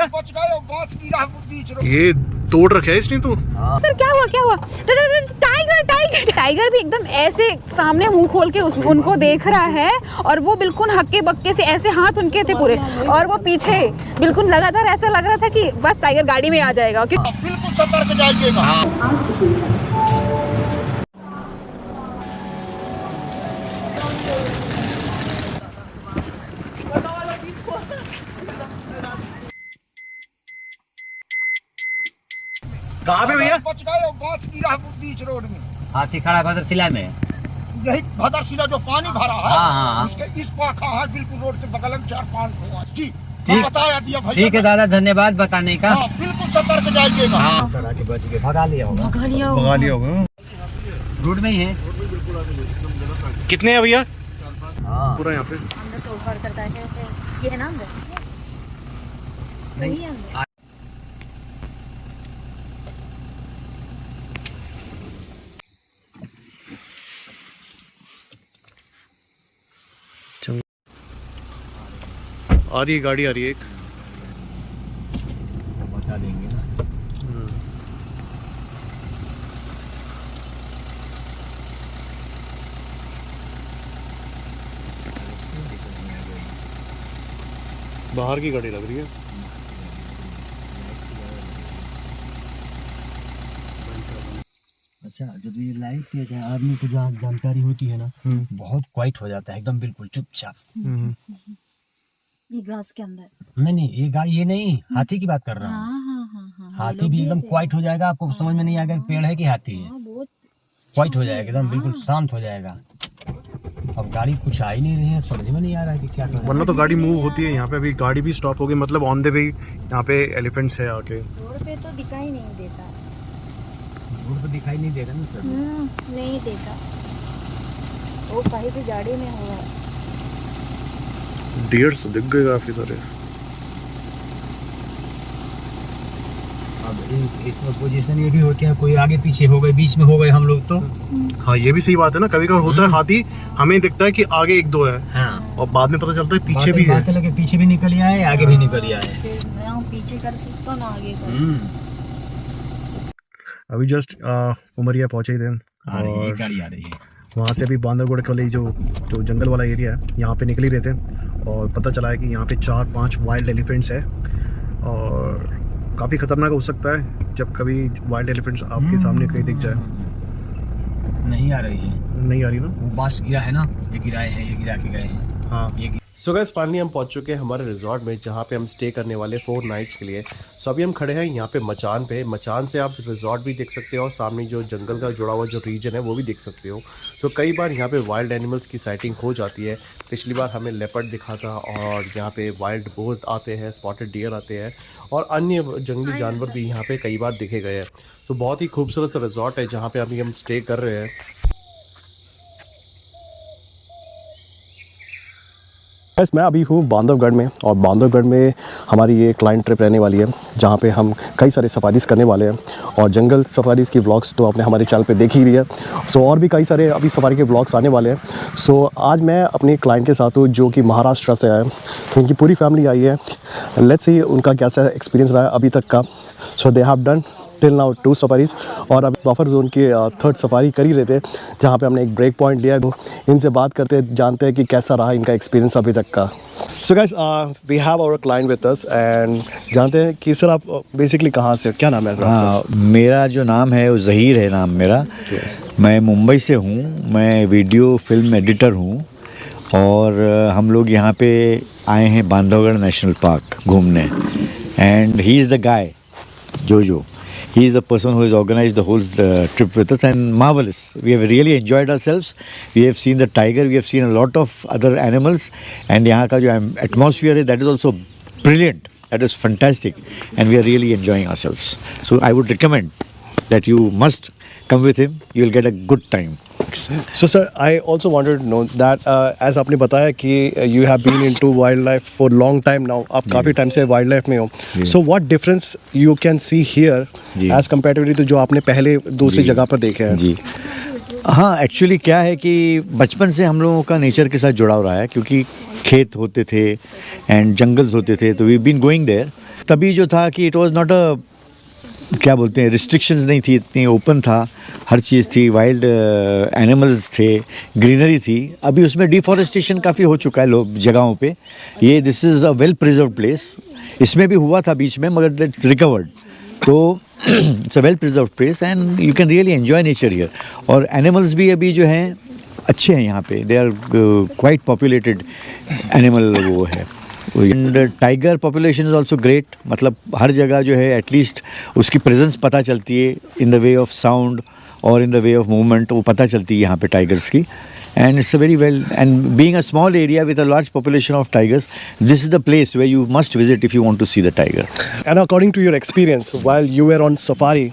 बच गए, बांस गिरा बीच रोड। ये तोड़ रखा है इसने तो। सर क्या हुआ क्या हुआ? टाइगर टाइगर टाइगर भी एकदम ऐसे सामने मुंह खोल के उनको देख रहा है और वो बिल्कुल हक्के बक्के से ऐसे हाथ उनके थे पूरे और वो पीछे बिल्कुल लगातार ऐसा लग रहा था कि बस टाइगर गाड़ी में आ जाएगा। बिल्कुल सतर्क जाइएगा। कहाँ पे भैया? बच गए, बांस गिरा बीच रोड में। हाथी खड़ा भद्रशिला में, यही भद्रशिला जो पानी भरा है, हाँ। उसके इस पाखा है बिल्कुल रोड से बगल में 4-5 धुआं। जी ठीक, बताया दिया भैया। ठीक है दादा, धन्यवाद बताने का। हाँ, बिल्कुल सतर्क जाइएगा। हाँ, बच गए, भगा लिया होगा, भगा लिया होगा। रोड में ही है। कितने हैं भैया? हाँ पूरा यहाँ पे अंदर तो ऊपर करता है कैसे? ये है ना अंदर? नहीं, आ रही है गाड़ी, आ रही है एक। बता देंगे ना। बाहर की गाड़ी लग रही है। अच्छा, जब ये लाइट तेज है, आदमी को जहाँ जानकारी होती है ना, बहुत क्वाइट हो जाता है, एकदम बिल्कुल चुपचाप। ये घास के अंदर नहीं, ये गाय, ये नहीं, हाथी की बात कर रहा हूँ। हाथी भी एकदम क्वाइट हो जाएगा, आपको समझ में नहीं आएगा पेड़ है कि हाथी है। क्वाइट हो जाएगा, एकदम बिल्कुल शांत हो जाएगा। अब गाड़ी कुछ आ ही नहीं रही है, समझ में नहीं आ रहा है कि क्या करना है। वरना तो गाड़ी मूव होती है। यहाँ पे अभी गाड़ी भी स्टॉप हो गई, मतलब ऑन द वे यहाँ पे एलिफेंट्स है आके। रोड पे तो दिखाई नहीं देता। रोड पे दिखाई नहीं देगा ना सर। नहीं देता, वो कहीं भी गाड़ी में हुआ। डियर्स दिख गए काफी सारे। अब इसमें पोजीशन ये भी होती है, कोई आगे पीछे हो गए, बीच में हो गए हम लोग तो। हाँ, ये भी सही बात है ना। कभी कभी होता है हाथी, हमें दिखता है कि आगे एक दो है, हाँ, और बाद में पता चलता है पीछे भी है। बात लगे पीछे भी निकल आए, आगे भी निकल आए। मैं पीछे कर सकता ना आगे कर। अभी जस्ट उमरिया पहुंचे ही थे और गाड़ी आ रही है वहाँ से। अभी बांधवगढ़ के लिए जो जंगल वाला एरिया है, यहाँ पे निकल ही रहे थे और पता चला है कि यहाँ पे 4-5 वाइल्ड एलिफेंट्स है और काफ़ी ख़तरनाक हो सकता है जब कभी वाइल्ड एलिफेंट्स आपके सामने कहीं दिख जाए। नहीं आ रही है, नहीं आ रही ना, वो बांस गिरा है ना, ये गिराए हैं, ये गिरा के गए हैं। हाँ। ये सो गाइस फाइनली हम पहुंच चुके हैं हमारे रिजॉर्ट में, जहां पे हम स्टे करने वाले 4 नाइट्स के लिए। सो अभी हम खड़े हैं यहाँ पे मचान पे। मचान से आप रिजॉर्ट भी देख सकते हो और सामने जो जंगल का जुड़ा हुआ जो रीजन है वो भी देख सकते हो। तो कई बार यहाँ पे वाइल्ड एनिमल्स की साइटिंग हो जाती है। पिछली बार हमें लेपर्ड दिखा था और यहाँ पे वाइल्ड बोर आते हैं, स्पॉटेड डियर आते हैं और अन्य जंगली जानवर भी यहाँ पे कई बार दिखे गए हैं। तो बहुत ही खूबसूरत सा रिजॉर्ट है जहाँ पे अभी हम स्टे कर रहे हैं। बस मैं अभी हूँ बांधवगढ़ में और बांधवगढ़ में हमारी ये क्लाइंट ट्रिप रहने वाली है, जहाँ पे हम कई सारे सफारीज़ करने वाले हैं और जंगल सफारीज़ की व्लॉग्स तो आपने हमारे चैनल पे देखी ही है। सो और भी कई सारे अभी सफारी के व्लॉग्स आने वाले हैं। सो आज मैं अपने क्लाइंट के साथ हूँ जो कि महाराष्ट्र से आए हैं, तो उनकी पूरी फैमिली आई है। लेट्स सी उनका कैसा एक्सपीरियंस रहा है अभी तक का। So they have done till now 2 safaris और अभी बफर जोन की 3rd सफारी कर ही रहे थे, जहाँ पे हमने एक ब्रेक पॉइंट लिया। इनसे बात करते जानते हैं कि कैसा रहा इनका एक्सपीरियंस अभी तक का। So guys we have our client with us and जानते हैं कि सर आप बेसिकली कहाँ से, क्या नाम है आपका? हाँ, मेरा जो नाम है वो ज़हीर है नाम मेरा। मैं मुंबई से हूँ, मैं वीडियो फिल्म एडिटर हूँ और हम लोग यहाँ पे आए हैं बांधवगढ़ नेशनल पार्क घूमने। And he is the guy जो he is the person who has organized the whole trip with us and marvelous. We have really enjoyed ourselves. We have seen the tiger, we have seen a lot of other animals and यहाँ का जो atmosphere है that is also brilliant. That is fantastic and we are really enjoying ourselves. So I would recommend that you must come with him. You will get a good time. So sir, I also wanted to know that as आपने बताया कि you have been into wildlife for long time now, आप काफ़ी time से wildlife में हो, so what difference you can see here as comparatively to जो आपने पहले दूसरी जगह पर देखे हैं? जी हाँ, एक्चुअली क्या है कि बचपन से हम लोगों का नेचर के साथ जुड़ाव रहा है, क्योंकि खेत होते थे एंड जंगल्स होते थे, तो वी बीन गोइंग देयर। तभी जो था कि इट वाज नॉट अ, क्या बोलते हैं, रिस्ट्रिक्शंस नहीं थी, इतनी ओपन था, हर चीज़ थी, वाइल्ड एनिमल्स थे, ग्रीनरी थी। अभी उसमें डिफॉरेस्टेशन काफ़ी हो चुका है लोग जगहों पे। ये this is a well preserve place. इसमें भी हुआ था बीच में, मगर इट्स रिकवर्ड। तो it's a well preserve place and you can really enjoy nature here. और एनिमल्स भी अभी जो हैं अच्छे हैं यहाँ पे, they are quite populated animal वो है। And tiger population is also great, मतलब हर जगह जो है एटलीस्ट उसकी प्रेजेंस पता चलती है, in the way of sound और in the way of movement, वो पता चलती है यहाँ पे टाइगर्स की। And it's a very well, and being a small area with a large population of tigers, this is the place where you must visit if you want to see the tiger. And according to your experience while you were on safari,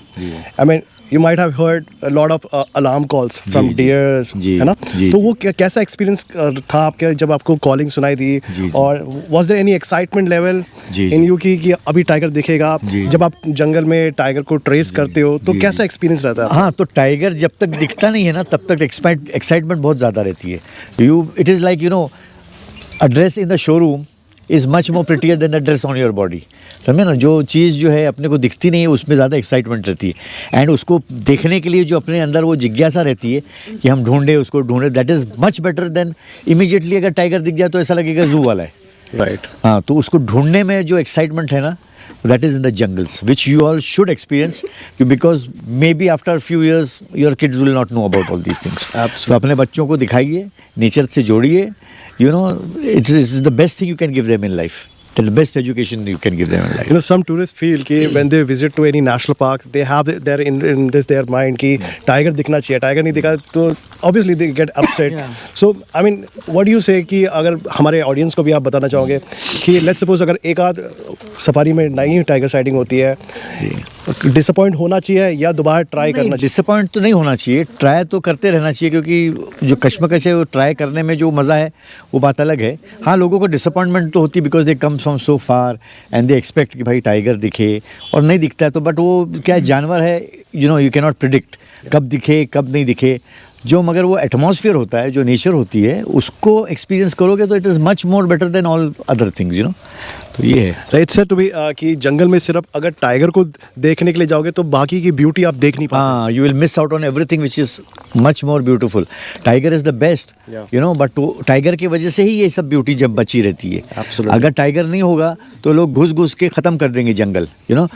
I mean, you might have heard a lot of alarm calls from deers, जी, है ना? जी, तो वो कैसा experience था आपके जब आपको calling सुनाई दी? जी। और was there any excitement level ji, in you कि अभी टाइगर दिखेगा? जी। जब आप जंगल में टाइगर को ट्रेस करते हो तो कैसा एक्सपीरियंस रहता है? हाँ, तो टाइगर जब तक दिखता नहीं है ना, तब तक एक्साइटमेंट बहुत ज़्यादा रहती है। It is like, you know, a dress in the showroom is much more prettier then the dress on your body. समझे ना, जो चीज़ जो है अपने को दिखती नहीं है उसमें ज़्यादा एक्साइटमेंट रहती है। एंड उसको देखने के लिए जो अपने अंदर वो जिज्ञासा रहती है कि हम ढूंढे उसको, ढूंढे, that is much better than immediately अगर टाइगर दिख जाए तो ऐसा लगेगा जू वाला है। राइट। हाँ, तो उसको ढूंढने में जो एक्साइटमेंट है ना, that is in the jungles, which you all should experience, because maybe after a few years your kids will not know about all these things. Absolutely. तो अपने बच्चों को दिखाइए, नेचर से जोड़िए, you know, it is the best thing you can give them in life. That's the best education you can give them in life. You know, some tourists feel कि when they visit to any national park, they have their in their mind कि tiger दिखना चाहिए, tiger नहीं दिखा तो obviously they get upset. So I mean, what do you say कि अगर हमारे ऑडियंस को भी आप बताना चाहोगे कि let's suppose अगर एक आध सफारी में नई टाइगर साइटिंग होती है, डिसअपॉइंट होना चाहिए या दोबारा ट्राई करना चाहिए? डिसअपॉइंट तो नहीं होना चाहिए, ट्राई तो करते रहना चाहिए, क्योंकि जो कश्मकश है वो ट्राई करने में जो मज़ा है वो बात अलग है। हाँ, लोगों को डिसअपॉइंटमेंट तो होती है because they come from so far and they expect कि भाई टाइगर दिखे और नहीं दिखता है, तो बट वो क्या जानवर है, you know, you can not predict कब दिखे कब नहीं दिखे। जो मगर वो एटमॉस्फेयर होता है, जो नेचर होती है, उसको एक्सपीरियंस करोगे तो it is much more better than all other things, you know. तो ये है। इट्स सेड टू बी कि जंगल में सिर्फ अगर टाइगर को देखने के लिए जाओगे तो बाकी की ब्यूटी आप देख नहीं पाते। हाँ, you will miss out on everything which is much more beautiful. Tiger is the best, you know, but tiger की वजह से ही ये सब ब्यूटी जब बची रहती है। Absolutely. अगर टाइगर नहीं होगा तो लोग घुस घुस के ख़त्म कर देंगे जंगल, यू नो।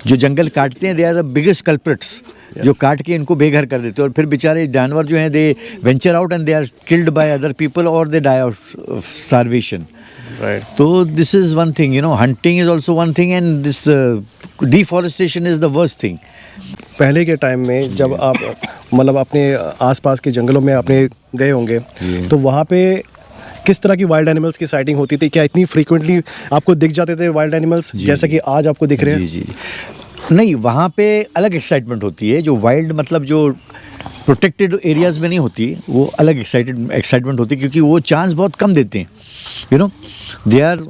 जो जंगल काटते हैं, they are the biggest culprits, जो काट के इनको बेघर कर देते हैं, और फिर बेचारे जानवर जो हैं, they venture out and they are killed by other people और they die of starvation. Right. तो this is one thing, you know, hunting is also one thing and this deforestation is the worst thing. पहले के time में जब आप मतलब अपने आसपास के जंगलों में आपने गए होंगे तो वहाँ पे किस तरह की वाइल्ड एनिमल्स की साइटिंग होती थी? क्या इतनी फ्रीक्वेंटली आपको दिख जाते थे वाइल्ड एनिमल्स जैसा कि आज आपको दिख रहे हैं? जी। नहीं, वहाँ पे अलग एक्साइटमेंट होती है। जो वाइल्ड मतलब जो प्रोटेक्टेड एरियाज़ में नहीं होती, वो अलग एक्साइटमेंट होती है, क्योंकि वो चांस बहुत कम देते हैं, you know. They are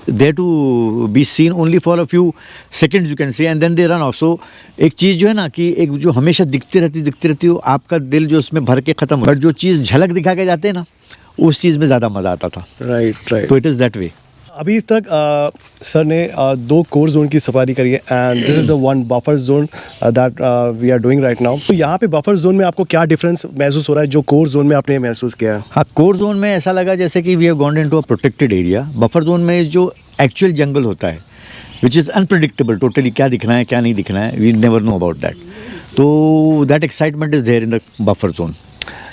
there to be seen only for a few seconds, you can say, and then they run off. So एक चीज़ जो है ना कि एक जो हमेशा दिखती रहती हो, आपका दिल जो उसमें भर के ख़त्म हो, बट जो चीज़ झलक दिखा के जाते हैं ना, उस चीज़ में ज़्यादा मज़ा आता था। राइट। तो इट इज़ दैट वे। अभी तक सर ने 2 कोर जोन की सफारी करी है and this is the one buffer zone that we are doing right now. तो यहाँ पे बफर जोन में आपको क्या डिफरेंस महसूस हो रहा है जो कोर जोन में आपने महसूस किया है? हाँ, कोर जोन में ऐसा लगा जैसे कि we have gone into a protected area. Buffer zone में जो एक्चुअल जंगल होता है, विच इज़ अनप्रिडिक्टेबल टोटली, क्या दिखना है क्या नहीं दिखना है, we never know about that. तो that excitement is there in the buffer zone.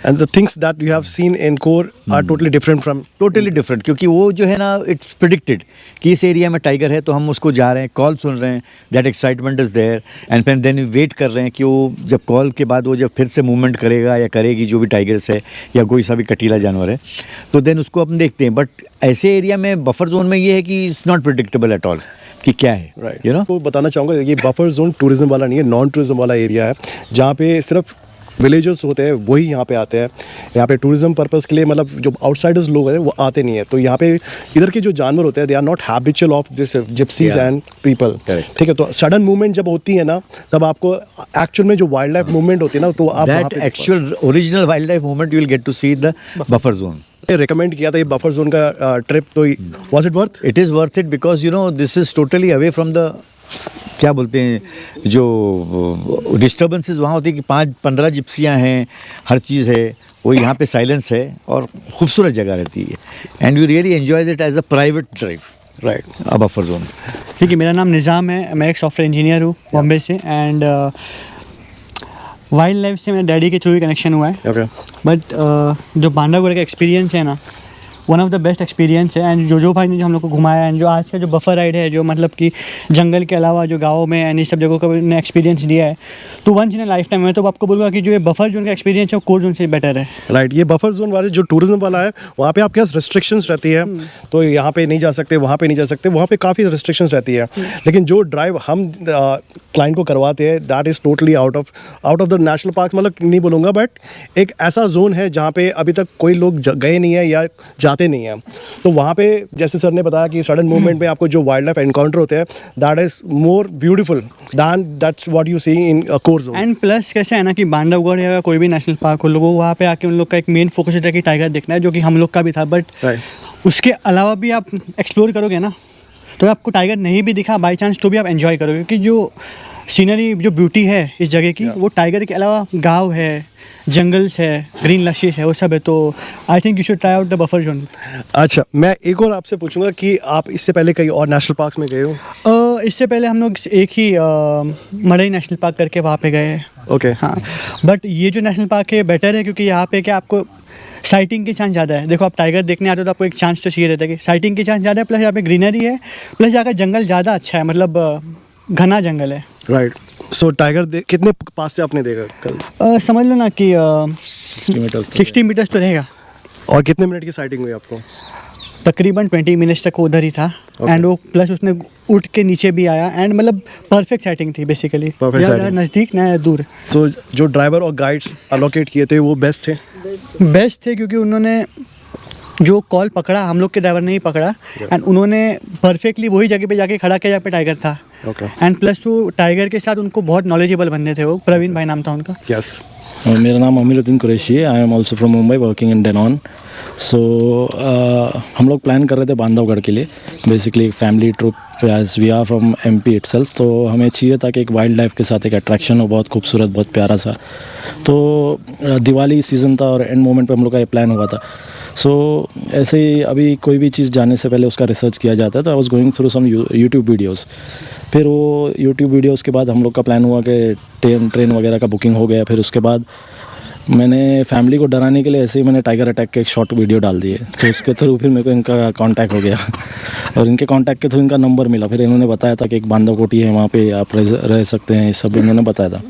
And the things that you have seen in core are totally different from totally different, क्योंकि वो जो है ना, इट्स प्रिडिक्टेड कि इस एरिया में tiger है तो हम उसको जा रहे हैं, कॉल सुन रहे हैं, that excitement is there, and फिर देन वेट कर रहे हैं कि वो जब कॉल के बाद वो जब फिर से मूवमेंट करेगा या करेगी, जो भी टाइगर्स है या कोई सा भी कटीला जानवर है, तो देन उसको अपन देखते हैं। बट ऐसे एरिया में, बफर जोन में, ये है कि it's not predictable at all कि क्या है, राइट। You know. तो बताना चाहूँगा ये बफर जोन टूरिज्म वाला नहीं है, नॉन टूरिज्म वाला एरिया है जहाँ पे सिर्फ विलेजर्स होते हैं वही यहाँ पे आते हैं। यहाँ पे टूरिज्म पर्पस के लिए मतलब जो आउटसाइडर्स लोग हैं वो आते नहीं है। तो यहाँ पे इधर के जो जानवर होते हैं they are not habitual of this gypsies and people. ठीक है, तो सडन मूवमेंट जब होती है ना, तब आपको एक्चुअल में जो वाइल्ड लाइफ मूवमेंट होती है ना, तो आप that actual original wild life movement you will get to see the buffer zone. Recommend किया था ये बफर जोन का ट्रिप, तो was it worth? It is worth it because you know this is totally away from the, क्या बोलते हैं, जो disturbances वहाँ होती है कि 5-15 जिप्सियाँ हैं, हर चीज़ है, वो यहाँ पे साइलेंस है और खूबसूरत जगह रहती है and you really enjoy that as a private drive, right, a buffer zone. ठीक है, मेरा नाम निज़ाम है, मैं एक सॉफ्टवेयर इंजीनियर हूँ बॉम्बे से एंड वाइल्ड लाइफ से मेरे डैडी के थ्रू ही कनेक्शन हुआ है। ओके। बट जो बांधवगढ़ का एक्सपीरियंस है ना, one of the best experience है एंड जो भाई ने जो हम लोग को घुमाया एंड जो आज का जो बफर राइड है, जो मतलब कि जंगल के अलावा जो गाँव में एंड इस सब जगहों का ने एक्सपीरियंस दिया है, तो वंस इन लाइफ टाइम मैं तो आपको बोलूँगा कि जो ये बफर जोन का एक्सपीरियंस है वो कोर जोन से बेटर है। राइट, ये बफर जोन वाले जो टूरिज्म वाला है वहाँ पे आपके पास रिस्ट्रिक्शंस रहती है, तो यहाँ पे नहीं जा सकते, वहाँ पे नहीं जा सकते, वहाँ पे काफ़ी रिस्ट्रिक्शंस रहती है। लेकिन जो ड्राइव हम क्लाइंट को करवाते हैं that is totally out of the national park, मतलब नहीं बोलूँगा, बट एक ऐसा जोन है जहाँ पे अभी तक कोई लोग गए नहीं है या जाते नहीं हैं। तो वहाँ पे जैसे सर ने बताया कि सडन मूवमेंट में आपको जो वाइल्ड लाइफ एनकाउंटर होते हैं that is more beautiful than that's what you see in core zone. And plus कैसे है ना कि बांधवगढ़ या कोई भी नेशनल पार्क हो, लोगों वहाँ पे आके उन लोग का एक मेन फोकस होता है कि टाइगर देखना है, जो कि हम लोग का भी था, बट उसके अलावा भी आप एक्सप्लोर करोगे ना तो आपको टाइगर नहीं भी दिखा बाई चांस तो भी आप एंजॉय करोगे, क्योंकि जो सीनरी जो ब्यूटी है इस जगह की वो टाइगर के अलावा गाँव है, जंगल्स है, ग्रीन लशीज है, वो सब है। तो I think you should try out the buffer zone. अच्छा, मैं एक और आपसे पूछूंगा कि आप इससे पहले कहीं और नेशनल पार्क्स में गए हो? इससे पहले हम लोग एक ही मड़ई नेशनल पार्क करके वहाँ पे गए हैं। ओके। हाँ, बट ये जो नेशनल पार्क है बेटर है, क्योंकि यहाँ पे क्या आपको साइटिंग के चांस ज़्यादा है। देखो, आप टाइगर देखने आते हो तो आपको एक चांस तो चाहिए रहता है कि साइटिंग के चांस ज़्यादा है, प्लस यहाँ पे ग्रीनरी है, प्लस यहाँ का जंगल ज़्यादा अच्छा है, मतलब घना जंगल है। राइट। सो टाइगर कितने पास से आपने देखा कल? समझ लो ना कि 60 मीटर्स तो रहेगा। और कितने मिनट की साइटिंग हुई आपको? तकरीबन 20 मिनट्स तक वो उधर ही था एंड वो प्लस उसने उठ के नीचे भी आया एंड मतलब परफेक्ट सेटिंग थी बेसिकली, नज़दीक ना दूर। तो जो ड्राइवर और गाइड्स अलोकेट किए थे वो बेस्ट थे क्योंकि उन्होंने जो कॉल पकड़ा, हम लोग के ड्राइवर ने ही पकड़ा एंड उन्होंने परफेक्टली वही जगह पे जाके खड़ा किया जहाँ पे टाइगर था। एंड प्लस वो टाइगर के साथ उनको बहुत नॉलेजेबल बंदे थे, वो प्रवीण भाई नाम था उनका। यस। मेरा नाम अमीरुद्दीन कुरैशी है। I am also from Mumbai working in Denon. So हम लोग प्लान कर रहे थे बांधवगढ़ के लिए, बेसिकली एक family trip as we are from MP itself. तो हमें चाहिए था कि एक वाइल्ड लाइफ के साथ एक अट्रैक्शन हो, बहुत खूबसूरत, बहुत प्यारा सा। तो दिवाली सीज़न था और एंड मोमेंट पे हम लोग का ये प्लान हुआ था। सो ऐसे ही अभी कोई भी चीज़ जाने से पहले उसका रिसर्च किया जाता है, तो I was going through some YouTube videos. फिर वो यूट्यूब वीडियोस के बाद हम लोग का प्लान हुआ कि ट्रेन वगैरह का बुकिंग हो गया। फिर उसके बाद मैंने फैमिली को डराने के लिए ऐसे ही मैंने टाइगर अटैक के एक शॉर्ट वीडियो डाल दिए, तो उसके थ्रू फिर मेरे को इनका कांटेक्ट हो गया और इनके कांटेक्ट के थ्रू इनका नंबर मिला। फिर इन्होंने बताया था कि एक बांधवकोटी है, वहाँ पे आप रह सकते हैं, ये सब इन्होंने बताया था।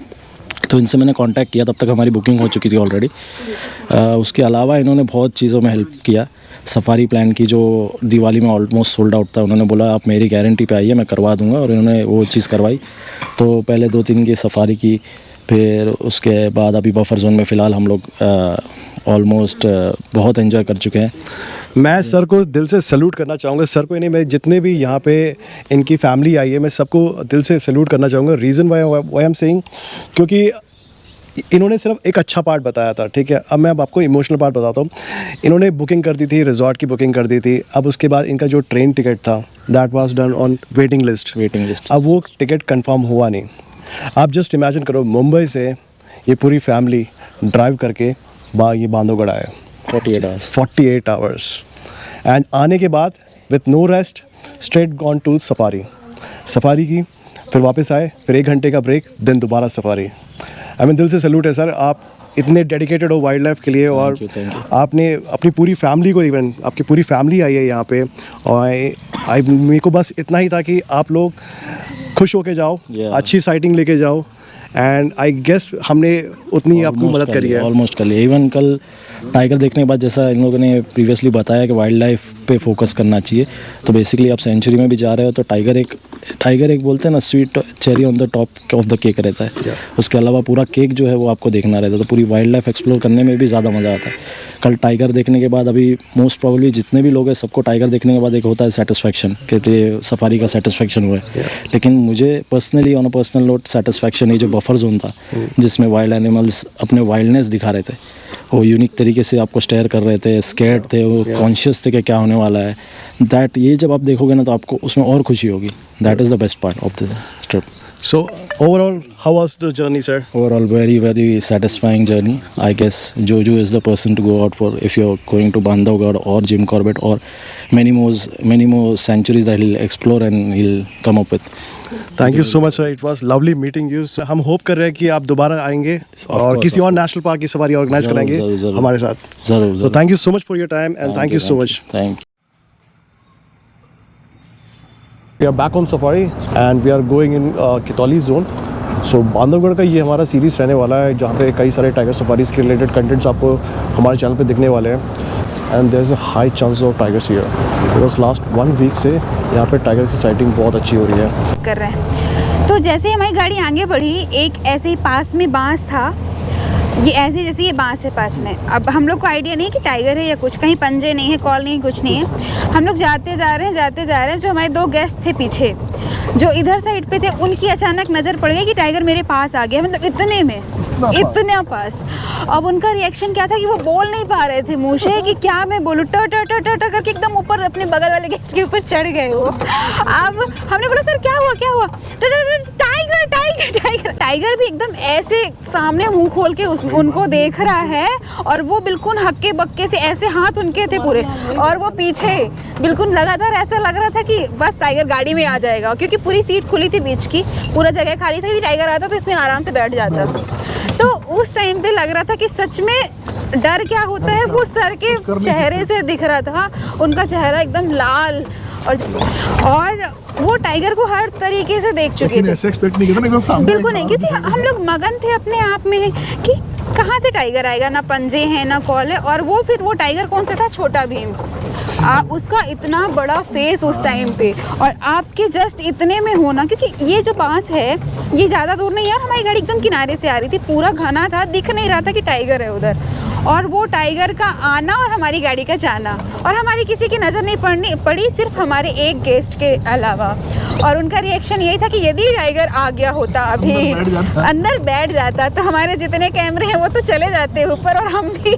तो इनसे मैंने कांटेक्ट किया, तब तक हमारी बुकिंग हो चुकी थी ऑलरेडी। उसके अलावा इन्होंने बहुत चीज़ों में हेल्प किया। सफारी प्लान की जो दिवाली में ऑलमोस्ट सोल्ड आउट था, उन्होंने बोला आप मेरी गारंटी पे आइए, मैं करवा दूंगा, और इन्होंने वो चीज़ करवाई। तो पहले 2-3 की सफारी की, फिर उसके बाद अभी बफर जोन में फ़िलहाल हम लोग ऑलमोस्ट बहुत एंजॉय कर चुके हैं। मैं सर को दिल से सैल्यूट करना चाहूँगा। सर को नहीं, मैं जितने भी यहाँ पे इनकी फैमिली आई है, मैं सबको दिल से सैल्यूट करना चाहूँगा। Reason why I am saying, क्योंकि इन्होंने सिर्फ एक अच्छा पार्ट बताया था, ठीक है। अब मैं आपको इमोशनल पार्ट बताता हूँ। इन्होंने बुकिंग कर दी थी, रिजॉर्ट की बुकिंग कर दी थी। अब उसके बाद इनका जो ट्रेन टिकट था that was done on waiting list. अब वो टिकट कंफर्म हुआ नहीं। आप जस्ट इमेजिन करो, मुंबई से ये पूरी फैमिली ड्राइव करके ये बांधवगढ़ आए 48 आवर्स एंड आने के बाद with no rest straight gone to safari की, फिर वापस आए, फिर 1 घंटे का ब्रेक, देन दोबारा सफारी। आई मीन दिल से सैल्यूट है सर, आप इतने डेडिकेटेड हो वाइल्ड लाइफ के लिए, और आपने अपनी पूरी फैमिली को, इवन आपकी पूरी फैमिली आई है यहाँ पे, और मेरे को बस इतना ही था कि आप लोग खुश होके जाओ, अच्छी साइटिंग लेके जाओ, एंड आई गेस हमने उतनी आपको मदद करी है। ऑलमोस्ट कर लिया। इवन कल टाइगर देखने के बाद, जैसा इन लोगों ने प्रीवियसली बताया कि वाइल्ड लाइफ पे फोकस करना चाहिए, तो बेसिकली आप सेंचुरी में भी जा रहे हो तो टाइगर एक बोलते हैं ना, sweet cherry on the top of the cake रहता है। उसके अलावा पूरा केक जो है वो आपको देखना रहता है, तो पूरी वाइल्ड लाइफ एक्सप्लोर करने में भी ज़्यादा मज़ा आता है। कल टाइगर देखने के बाद, अभी मोस्ट प्रॉब्ली जितने भी लोग हैं सबको टाइगर देखने के बाद एक होता है सेटिस्फैक्शन, कि सफारी का सेटिस्फैक्शन हुआ है। लेकिन मुझे personally on a personal note satisfaction है जो बफर जोन था, जिसमें वाइल्ड एनिमल्स अपने वाइल्डनेस दिखा रहे थे, वो यूनिक तरीके से आपको स्टेयर कर रहे थे, स्कैर्ड थे, वो कॉन्शियस थे कि क्या होने वाला है। दैट ये जब आप देखोगे ना तो आपको उसमें और खुशी होगी। That is the best part of the trip. So overall, how was the journey, sir? Overall, very, very satisfying journey. I guess Jojo is the person to go out for if you're going to Bandhavgarh or Jim Corbett or many more sanctuaries that he'll explore and he'll come up with. Thank you so much, sir. It was lovely meeting you. So, हम hope कर रहे हैं कि आप दोबारा आएंगे और किसी और नेशनल पार्क की सवारी ऑर्गेनाइज करेंगे हमारे साथ। जरूर। So thank you so much for your time and thank you so much. Thank you. We are back on safari and we are going in Kitoli zone. So Bandhavgarh का ये हमारा series रहने वाला है जहाँ पे कई सारे टाइगर सफारीज के रिलेटेड कंटेंट्स आपको हमारे चैनल पे दिखने वाले हैं। And there is a high chance of tigers here because last 1 week से यहाँ पे टाइगर की साइटिंग बहुत अच्छी हो रही है। कर रहे हैं तो जैसे हमारी गाड़ी आगे बढ़ी, एक ऐसे ही पास में बांस था, ये ऐसे जैसे ये बांस है पास में। अब हम लोग को आइडिया नहीं है कि टाइगर है या कुछ, कहीं पंजे नहीं है, कॉल नहीं, कुछ नहीं है। हम लोग जाते जा रहे हैं। जो हमारे 2 गेस्ट थे पीछे जो इधर साइड पे थे, उनकी अचानक नज़र पड़ गई कि टाइगर मेरे पास आ गया, मतलब इतने में, इतना पास। अब उनका रिएक्शन क्या था कि वो बोल नहीं पा रहे थे मुँह से कि क्या मैं बोलूँ, ट ट ट ट ट करके एकदम ऊपर अपने बगल वाले गेस्ट के ऊपर चढ़ गए वो। अब हमने बोला सर क्या हुआ, टाइगर टाइगर टाइगर टाइगर भी एकदम ऐसे सामने मुंह खोल के उनको देख रहा है और वो बिल्कुल हक्के बक्के से ऐसे हाथ उनके थे पूरे, और वो पीछे बिल्कुल लगातार ऐसा लग रहा था कि बस टाइगर गाड़ी में आ जाएगा, क्योंकि पूरी सीट खुली थी बीच की, पूरा जगह खाली था। यदि टाइगर आता तो इसमें आराम से बैठ जाता। तो उस टाइम पे लग रहा था कि सच में डर क्या होता है वो सर के चेहरे से दिख रहा था। उनका चेहरा एकदम लाल और वो टाइगर को हर तरीके से देख चुके थे। ऐसे एक्सपेक्ट नहीं किया था, एकदम सामने बिल्कुल नहीं, क्योंकि हम लोग मगन थे अपने आप में कि कहाँ से टाइगर आएगा, ना पंजे हैं ना कॉल है। और वो फिर वो टाइगर कौन सा था, छोटा भीम। उसका इतना बड़ा फेस उस टाइम पे, और आपके जस्ट इतने में होना, क्योंकि ये जो बांस है ये ज़्यादा दूर नहीं है, हमारी गाड़ी एकदम किनारे से आ रही थी, पूरा घना था, दिख नहीं रहा था कि टाइगर है उधर। और वो टाइगर का आना और हमारी गाड़ी का जाना, और हमारी किसी की नज़र नहीं पड़ी सिर्फ हमारे एक गेस्ट के अलावा। और उनका रिएक्शन यही था कि यदि टाइगर आ गया होता अभी अंदर बैठ जाता तो हमारे जितने कैमरे हैं वो तो चले जाते ऊपर, और हम भी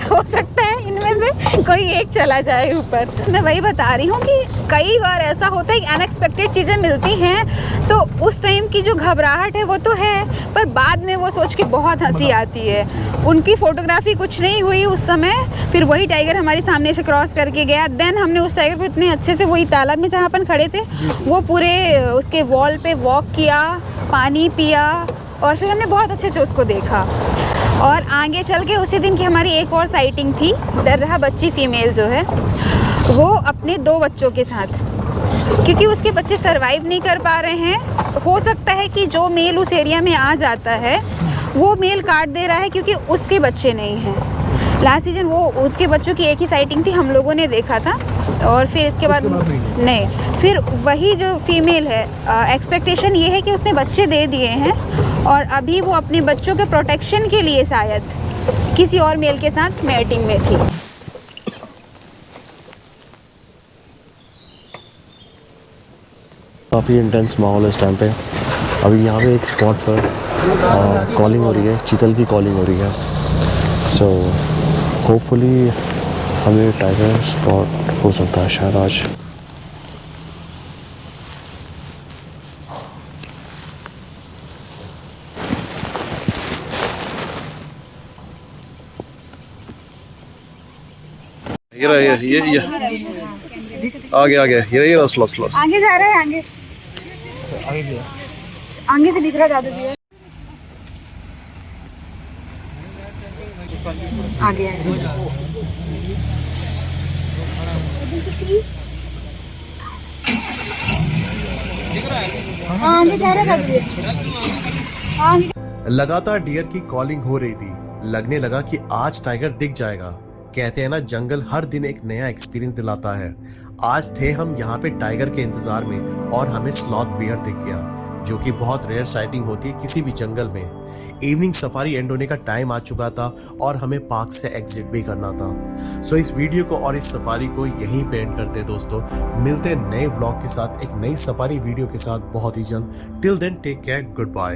हो सकता है इनमें से कोई एक चला जाए ऊपर। मैं वही बता रही हूँ कि कई बार ऐसा होता है कि अनएक्सपेक्टेड चीज़ें मिलती हैं, तो उस टाइम की जो घबराहट है वो तो है, पर बाद में वो सोच के बहुत हंसी आती है। उनकी फ़ोटोग्राफी कुछ नहीं हुई उस समय, फिर वही टाइगर हमारे सामने से क्रॉस करके गया। देन हमने उस टाइगर को इतने अच्छे से, वही तालाब में जहाँ अपन खड़े थे, वो पूरे उसके वॉल पे वॉक किया, पानी पिया, और फिर हमने बहुत अच्छे से उसको देखा। और आगे चल के उसी दिन की हमारी एक और साइटिंग थी, दर्रा बच्ची फीमेल जो है वो अपने 2 बच्चों के साथ, क्योंकि उसके बच्चे सरवाइव नहीं कर पा रहे हैं। हो सकता है कि जो मेल उस एरिया में आ जाता है वो मेल काट दे रहा है क्योंकि उसके बच्चे नहीं हैं। लास्ट सीजन वो उसके बच्चों की एक ही साइटिंग थी, हम लोगों ने देखा था, और फिर इसके बाद नहीं, फिर वही जो फीमेल है, एक्सपेक्टेशन ये है कि उसने बच्चे दे दिए हैं और अभी वो अपने बच्चों के प्रोटेक्शन के लिए शायद किसी और मेल के साथ मैटिंग में थी। काफ़ी इंटेंस माहौल है इस टाइम पे। अभी यहाँ पे एक स्पॉट पर कॉलिंग हो रही है, चीतल की कॉलिंग हो रही है। सो होपफुली हमें टाइगर स्पॉट हो सकता है शायद आज। ये आगे ये स्लॉट आगे जा रहा है, आगे से दिख रहा ज़्यादा दिया आगे जा रहा है। लगातार डियर की कॉलिंग हो रही थी, लगने लगा कि आज टाइगर दिख जाएगा। कहते हैं ना, जंगल हर दिन एक नया एक्सपीरियंस दिलाता है। आज थे हम यहाँ पे टाइगर के इंतजार में और हमें स्लॉथ बियर दिख गया, जो कि बहुत रेयर साइटिंग होती है किसी भी जंगल में। इवनिंग सफारी एंड होने का टाइम आ चुका था और हमें पार्क से एग्जिट भी करना था। सो इस वीडियो को और इस सफारी को यहीं पे एंड करते दोस्तों। मिलते हैं नए व्लॉग के साथ, एक नई सफारी वीडियो के साथ बहुत ही जल्द। Till then take care, good bye.